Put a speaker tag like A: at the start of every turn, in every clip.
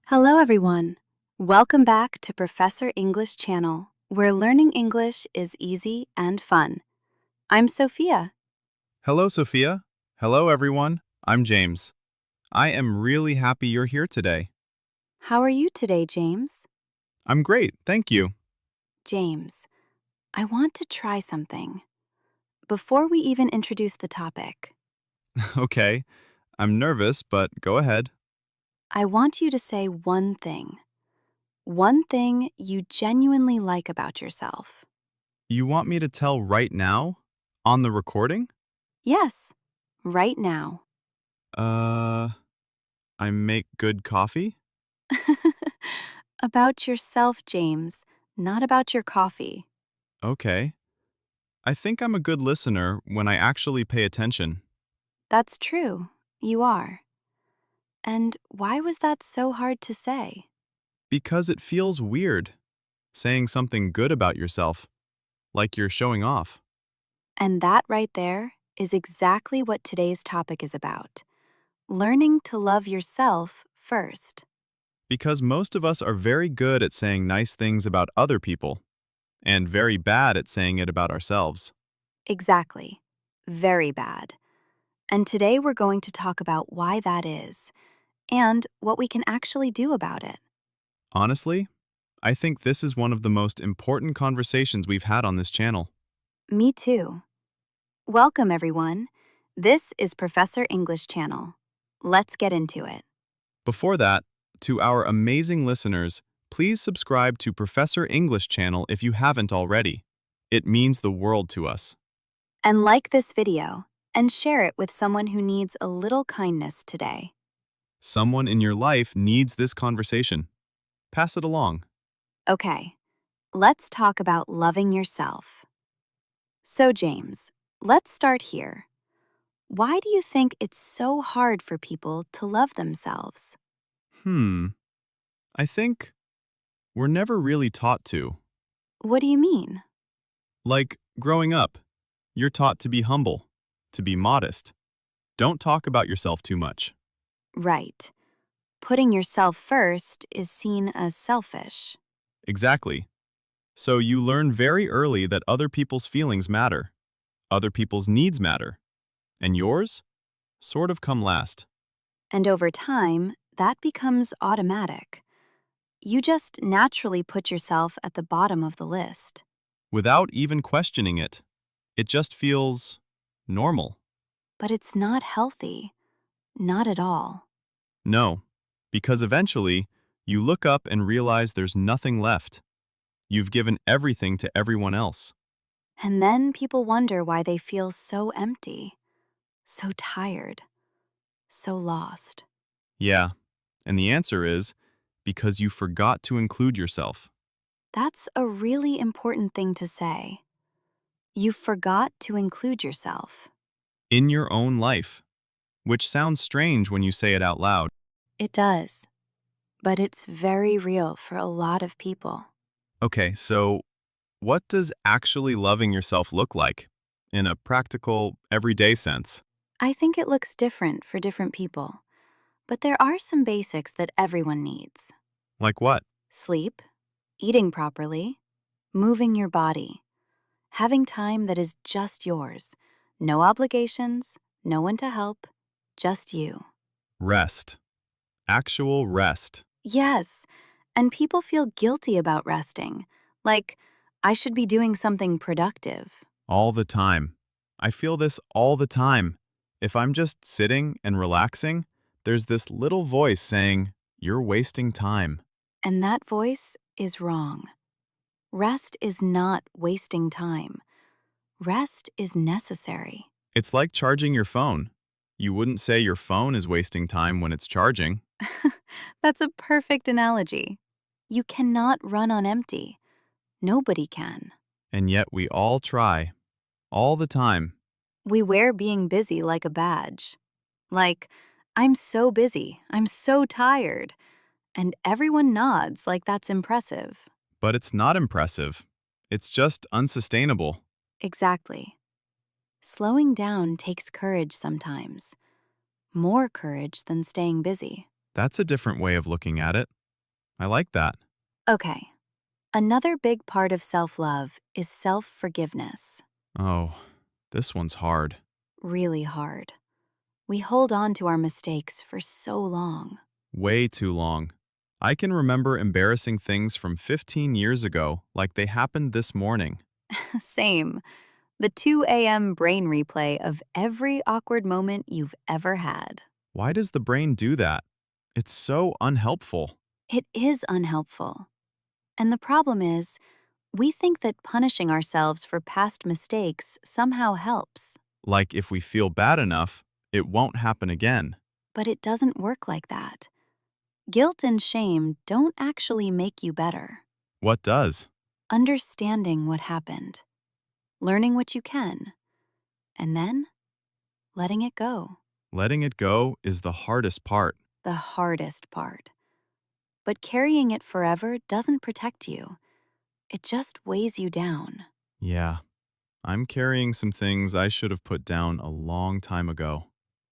A: Hello, everyone. Welcome back to Professor English Channel, where learning English is easy and fun. I'm Sophia.
B: Hello, Sophia. Hello, everyone. I'm James. I am really happy you're here today.
A: How are you today, James?
B: I'm great, thank you.
A: James, I want to try something. Before we even introduce the topic,
B: Okay, I'm nervous, but go ahead.
A: I want you to say one thing. One thing you genuinely like about yourself.
B: You want me to tell right now? On the recording?
A: Yes, right now.
B: Uh, I make good coffee?
A: About yourself, James, not about your coffee.
B: Okay. I think I'm a good listener when I actually pay attention.
A: That's true. You are. And why was that so hard to say?
B: Because it feels weird, saying something good about yourself, like you're showing off.
A: And that right there is exactly what today's topic is about. Learning to love yourself first.
B: Because most of us are very good at saying nice things about other people, and very bad at saying it about ourselves.
A: Exactly. Very bad. And today we're going to talk about why that is and what we can actually do about it.
B: Honestly, I think this is one of the most important conversations we've had on this channel.
A: Me too. Welcome, everyone. This is Professor English Channel. Let's get into it.
B: Before that, to our amazing listeners, please subscribe to Professor English channel if you haven't already. It means the world to us.
A: And like this video and share it with someone who needs a little kindness today.
B: Someone in your life needs this conversation. Pass it along.
A: Okay, let's talk about loving yourself. So, James, let's start here. Why do you think it's so hard for people to love themselves?
B: Hmm, I think we're never really taught to.
A: What do you mean?
B: Like, growing up, you're taught to be humble, to be modest. Don't talk about yourself too much.
A: Right. Putting yourself first is seen as selfish.
B: Exactly. So you learn very early that other people's feelings matter, other people's needs matter, and yours sort of come last.
A: And over time, that becomes automatic. You just naturally put yourself at the bottom of the list.
B: Without even questioning it, it just feels normal.
A: But it's not healthy. Not at all.
B: No, because eventually, you look up and realize there's nothing left. You've given everything to everyone else.
A: And then people wonder why they feel so empty, so tired, so lost.
B: Yeah, and the answer is because you forgot to include yourself.
A: That's a really important thing to say. You forgot to include yourself.
B: In your own life, which sounds strange when you say it out loud.
A: It does, but it's very real for a lot of people.
B: Okay, so what does actually loving yourself look like in a practical, everyday sense?
A: I think it looks different for different people, but there are some basics that everyone needs:
B: Like what?
A: sleep, eating properly, moving your body, having time that is just yours, no obligations, no one to help, just you.
B: Rest. Actual rest.
A: Yes, and people feel guilty about resting, like, I should be doing something productive.
B: All the time. I feel this all the time. If I'm just sitting and relaxing, there's this little voice saying, "You're wasting time."
A: And that voice is wrong. Rest is not wasting time. Rest is necessary.
B: It's like charging your phone. You wouldn't say your phone is wasting time when it's charging.
A: That's a perfect analogy. You cannot run on empty. Nobody can.
B: And yet we all try. All the time.
A: We wear being busy like a badge. Like, I'm so busy, I'm so tired. And everyone nods like that's impressive.
B: But it's not impressive. It's just unsustainable.
A: Exactly. Slowing down takes courage sometimes. More courage than staying busy.
B: That's a different way of looking at it. I like that.
A: Okay, another big part of self love is self forgiveness.
B: Oh, this one's hard.
A: Really hard. We hold on to our mistakes for so long.
B: Way too long. I can remember embarrassing things from 15 years ago like they happened this morning.
A: Same. The 2 a.m. brain replay of every awkward moment you've ever had.
B: Why does the brain do that? It's so unhelpful.
A: It is unhelpful. And the problem is, we think that punishing ourselves for past mistakes somehow helps.
B: Like if we feel bad enough, it won't happen again.
A: But it doesn't work like that. Guilt and shame don't actually make you better.
B: What does?
A: Understanding what happened, learning what you can, and then letting it go.
B: Letting it go is the hardest part.
A: The hardest part. But carrying it forever doesn't protect you. It just weighs you down.
B: Yeah, I'm carrying some things I should have put down a long time ago.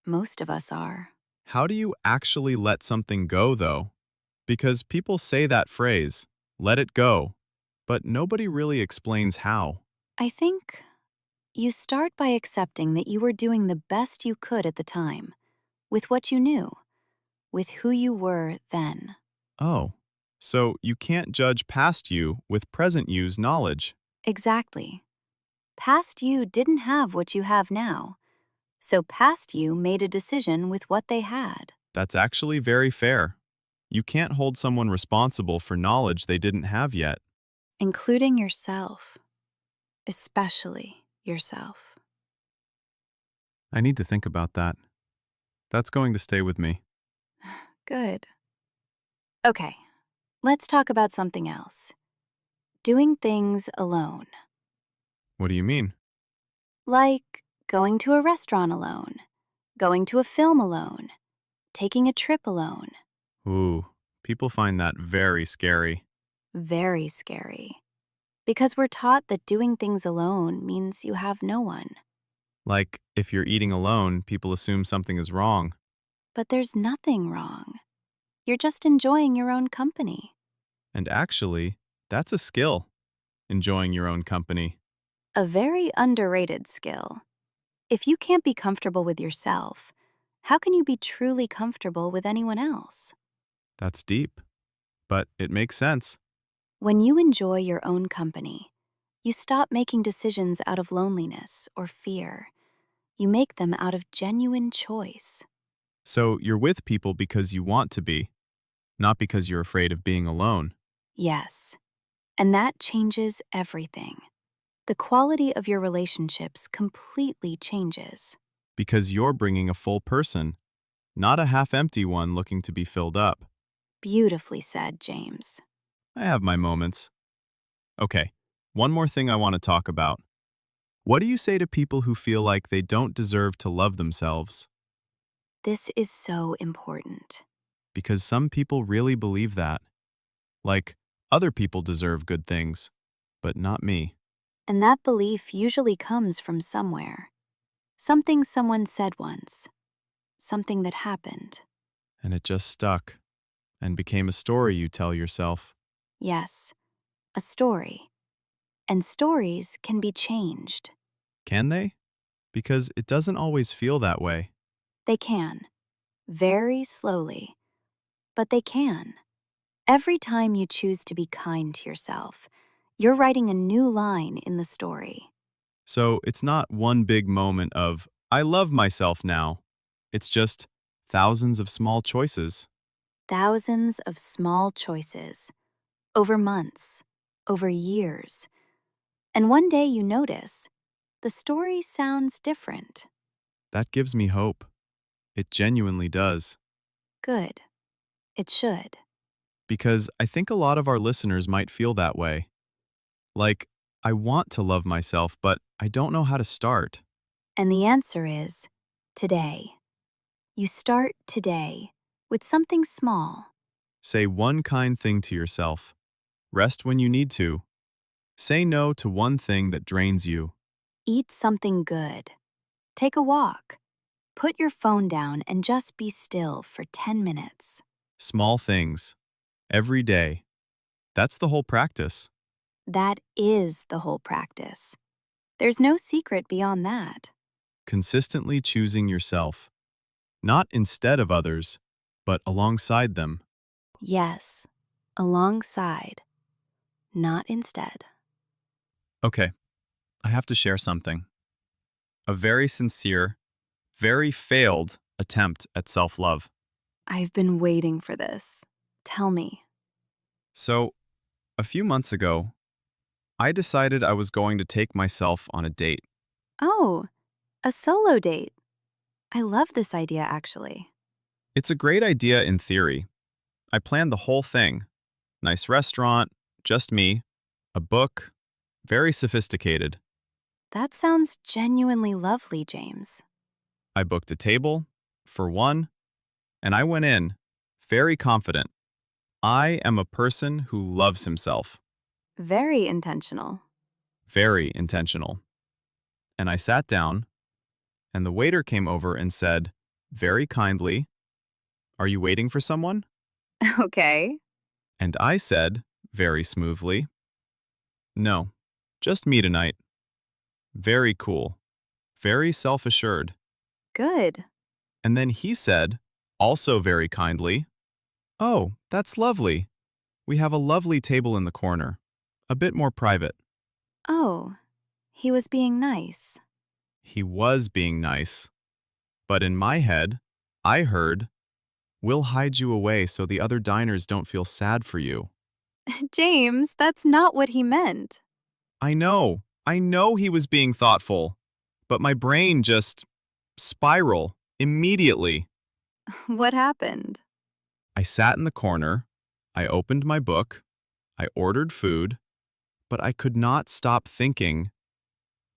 A: Most of us are.
B: How do you actually let something go, though? Because people say that phrase, let it go, but nobody really explains how.
A: I think you start by accepting that you were doing the best you could at the time, with what you knew, with who you were then.
B: Oh, so you can't judge past you with present you's knowledge.
A: Exactly. Past you didn't have what you have now, so past you made a decision with what they had,
B: That's actually very fair. You can't hold someone responsible for knowledge they didn't have yet.
A: including yourself, especially yourself.
B: I need to think about that. That's going to stay with me.
A: Good. Okay, let's talk about something else. Doing things alone,
B: What do you mean?
A: like going to a restaurant alone, going to a film alone, taking a trip alone.
B: Ooh, people find that very scary.
A: Very scary. Because we're taught that doing things alone means you have no one.
B: Like, if you're eating alone, people assume something is wrong.
A: But there's nothing wrong. You're just enjoying your own company.
B: And actually, that's a skill, enjoying your own company.
A: A very underrated skill. If you can't be comfortable with yourself, how can you be truly comfortable with anyone else?
B: That's deep, but it makes sense.
A: When you enjoy your own company, you stop making decisions out of loneliness or fear. You make them out of genuine choice.
B: So you're with people because you want to be, not because you're afraid of being alone.
A: Yes, and that changes everything. The quality of your relationships completely changes.
B: Because you're bringing a full person, not a half empty one looking to be filled up.
A: Beautifully said, James.
B: I have my moments. Okay, one more thing I want to talk about. What do you say to people who feel like they don't deserve to love themselves?
A: This is so important.
B: Because some people really believe that. Like, other people deserve good things, but not me.
A: And that belief usually comes from somewhere. Something someone said once. Something that happened.
B: And it just stuck and became a story you tell yourself.
A: Yes, a story. And stories can be changed.
B: Can they? Because it doesn't always feel that way.
A: They can. Very slowly. But they can. Every time you choose to be kind to yourself, you're writing a new line in the story.
B: So it's not one big moment of, I love myself now. It's just thousands of small choices.
A: Thousands of small choices. Over months. Over years. And one day you notice, the story sounds different.
B: That gives me hope. It genuinely does.
A: Good. It should.
B: Because I think a lot of our listeners might feel that way. Like, I want to love myself, but I don't know how to start.
A: And the answer is today. You start today with something small.
B: Say one kind thing to yourself. Rest when you need to. Say no to one thing that drains you.
A: Eat something good. Take a walk. Put your phone down and just be still for 10 minutes.
B: Small things. every day. That's the whole practice.
A: That is the whole practice. There's no secret beyond that.
B: Consistently choosing yourself, not instead of others, but alongside them.
A: Yes, alongside, not instead.
B: Okay, I have to share something. A very sincere, very failed attempt at self love.
A: I've been waiting for this. Tell me.
B: So, a few months ago, I decided I was going to take myself on a date.
A: Oh, a solo date. I love this idea actually.
B: It's a great idea in theory. I planned the whole thing: nice restaurant, just me, a book, very sophisticated.
A: That sounds genuinely lovely, James.
B: I booked a table, for one, and I went in, very confident. I am a person who loves himself,
A: Very intentional.
B: very intentional. And I sat down, and the waiter came over and said, very kindly, "Are you waiting for someone?"
A: Okay.
B: And I said, very smoothly, "No, just me tonight." Very cool, very self-assured.
A: Good.
B: And then he said, also very kindly, "Oh, that's lovely. We have a lovely table in the corner, a bit more private."
A: Oh, he was being nice.
B: He was being nice, but in my head, I heard, "We'll hide you away so the other diners don't feel sad for you."
A: James, that's not what he meant.
B: I know he was being thoughtful, but my brain just spiral immediately.
A: What happened?
B: I sat in the corner, I opened my book, I ordered food, but I could not stop thinking,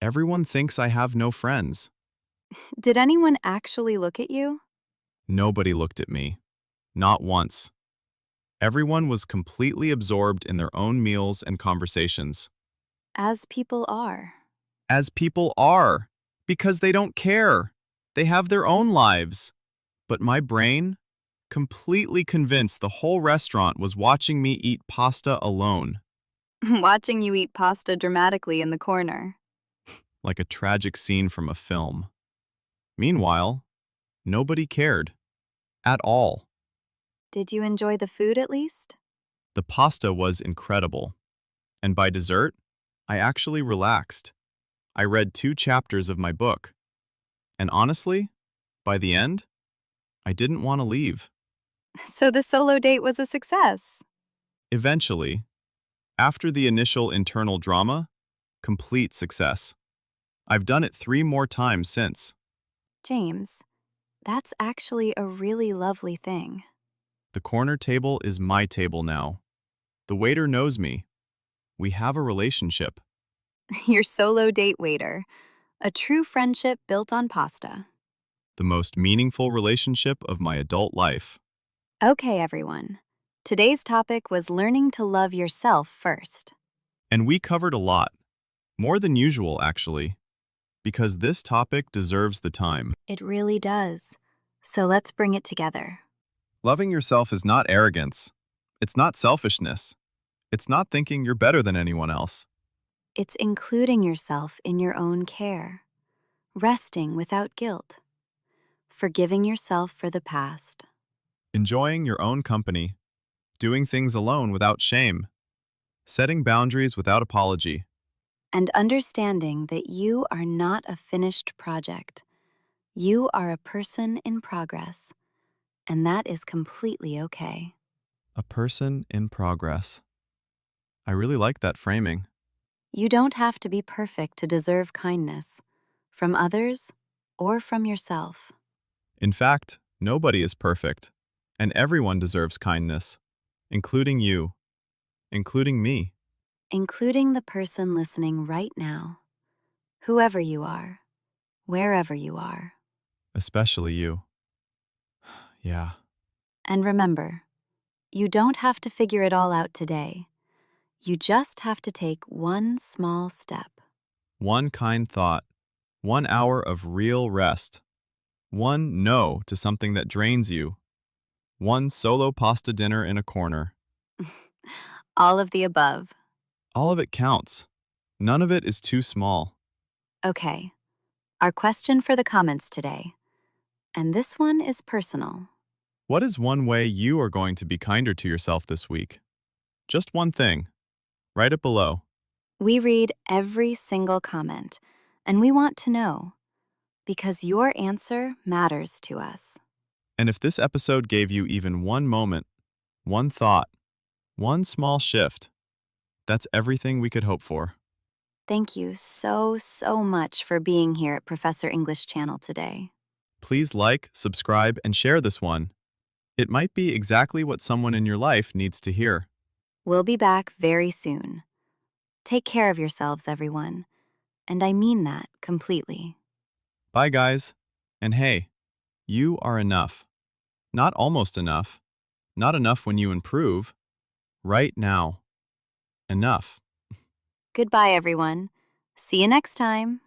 B: everyone thinks I have no friends.
A: Did anyone actually look at you?
B: Nobody looked at me, not once. Everyone was completely absorbed in their own meals and conversations.
A: As people are.
B: As people are, because they don't care. They have their own lives. But my brain, completely convinced the whole restaurant was watching me eat pasta alone,
A: Watching you eat pasta dramatically in the corner.
B: like a tragic scene from a film. Meanwhile, nobody cared. At all.
A: Did you enjoy the food at least?
B: The pasta was incredible. And by dessert, I actually relaxed. I read 2 chapters of my book. And honestly, by the end, I didn't want to leave.
A: So the solo date was a success.
B: Eventually, after the initial internal drama, complete success. I've done it 3 more times since.
A: James, that's actually a really lovely thing.
B: The corner table is my table now. The waiter knows me. We have a relationship.
A: Your solo date waiter. A true friendship built on pasta.
B: The most meaningful relationship of my adult life.
A: Okay, everyone. Today's topic was learning to love yourself first.
B: And we covered a lot. More than usual, actually. Because this topic deserves the time.
A: It really does. So let's bring it together.
B: Loving yourself is not arrogance. It's not selfishness. It's not thinking you're better than anyone else.
A: It's including yourself in your own care, resting without guilt, forgiving yourself for the past,
B: Enjoying your own company. Doing things alone without shame. Setting boundaries without apology.
A: and understanding that you are not a finished project. You are a person in progress, and that is completely okay.
B: A person in progress. I really like that framing.
A: You don't have to be perfect to deserve kindness, from others or from yourself.
B: In fact, nobody is perfect, and everyone deserves kindness, including you, including me.
A: Including the person listening right now, whoever you are, wherever you are.
B: Especially you. Yeah.
A: And remember, you don't have to figure it all out today. You just have to take one small step.
B: One kind thought. 1 hour of real rest. One no to something that drains you. One solo pasta dinner in a corner.
A: All of the above.
B: All of it counts. None of it is too small.
A: Okay, our question for the comments today. And this one is personal.
B: What is one way you are going to be kinder to yourself this week? Just one thing. Write it below.
A: We read every single comment, and we want to know because your answer matters to us.
B: And if this episode gave you even one moment, one thought, one small shift, that's everything we could hope for.
A: Thank you so much for being here at Professor English Channel today.
B: Please like, subscribe, and share this one. It might be exactly what someone in your life needs to hear.
A: We'll be back very soon. Take care of yourselves, everyone. And I mean that completely.
B: Bye, guys. And hey, you are enough. Not almost enough. Not enough when you improve. Right now. Enough.
A: Goodbye, everyone. See you next time.